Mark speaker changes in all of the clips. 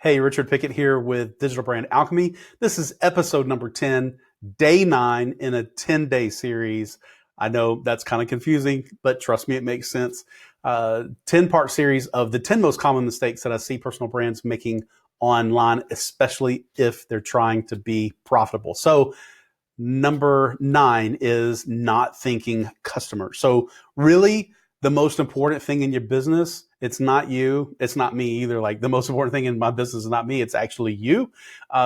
Speaker 1: Hey, Richard Pickett here with Digital Brand Alchemy. This is episode number 10, day 9 in a 10-day series. I know that's kind of confusing, but trust me, it makes sense. 10-part series of the 10 most common mistakes that I see personal brands making online, especially if they're trying to be profitable. So number 9 is not thinking customer. So really, the most important thing in your business, it's not you, it's not me either. Like the most important thing in my business is not me, it's actually you.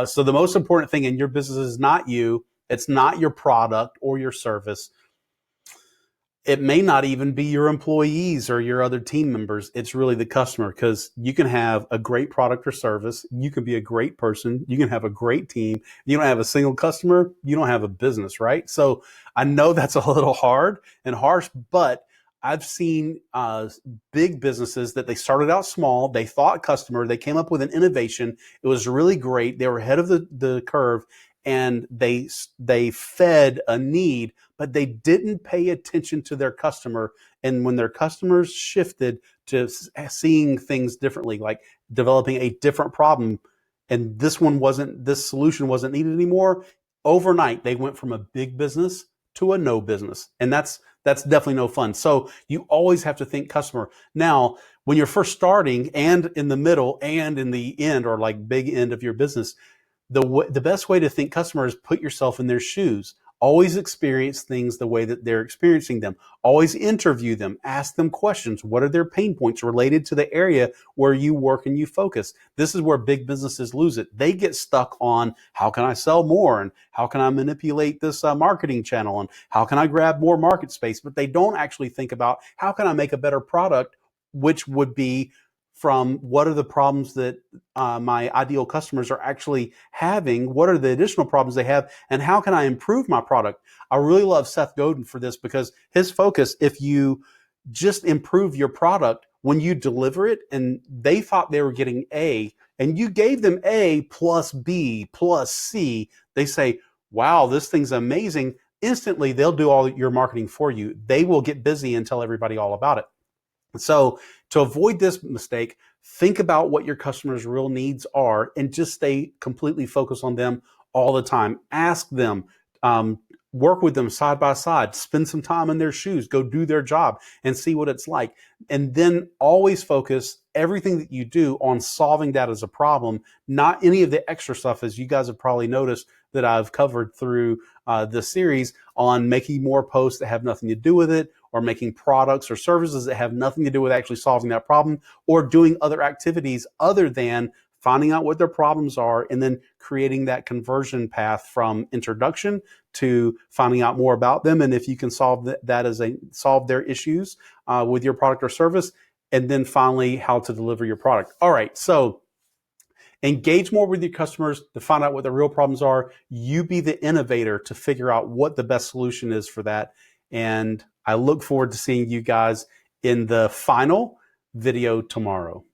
Speaker 1: So the most important thing in your business is not you, it's not your product or your service. It may not even be your employees or your other team members. It's really the customer, because you can have a great product or service. You can be a great person. You can have a great team. You don't have a single customer. You don't have a business, right? So I know that's a little hard and harsh, but I've seen big businesses that they started out small. They thought customer. They came up with an innovation. It was really great. They were ahead of the curve, and they fed a need, but they didn't pay attention to their customer. And when their customers shifted to seeing things differently, like developing a different problem, and this solution wasn't needed anymore, overnight they went from a big business to a no business. And that's definitely no fun. So you always have to think customer. Now, when you're first starting, and in the middle, and in the end, or like big end of your business, the best way to think customer is put yourself in their shoes. Always experience things the way that they're experiencing them. Always interview them. Ask them questions. What are their pain points related to the area where you work and you focus? This is where big businesses lose it. They get stuck on, how can I sell more? And how can I manipulate this marketing channel? And how can I grab more market space? But they don't actually think about, how can I make a better product, which would be from what are the problems that my ideal customers are actually having? What are the additional problems they have? And how can I improve my product? I really love Seth Godin for this, because his focus, if you just improve your product, when you deliver it, and they thought they were getting A, and you gave them A plus B plus C, they say, wow, this thing's amazing. Instantly, they'll do all your marketing for you. They will get busy and tell everybody all about it. So to avoid this mistake, think about what your customers' real needs are and just stay completely focused on them all the time. Ask them, work with them side by side, spend some time in their shoes, go do their job and see what it's like. And then always focus everything that you do on solving that as a problem, not any of the extra stuff, as you guys have probably noticed that I've covered through this series, on making more posts that have nothing to do with it, or making products or services that have nothing to do with actually solving that problem, or doing other activities other than finding out what their problems are and then creating that conversion path from introduction to finding out more about them. And if you can solve solve their issues with your product or service, and then finally how to deliver your product. All right, so engage more with your customers to find out what the real problems are. You be the innovator to figure out what the best solution is for that. And I look forward to seeing you guys in the final video tomorrow.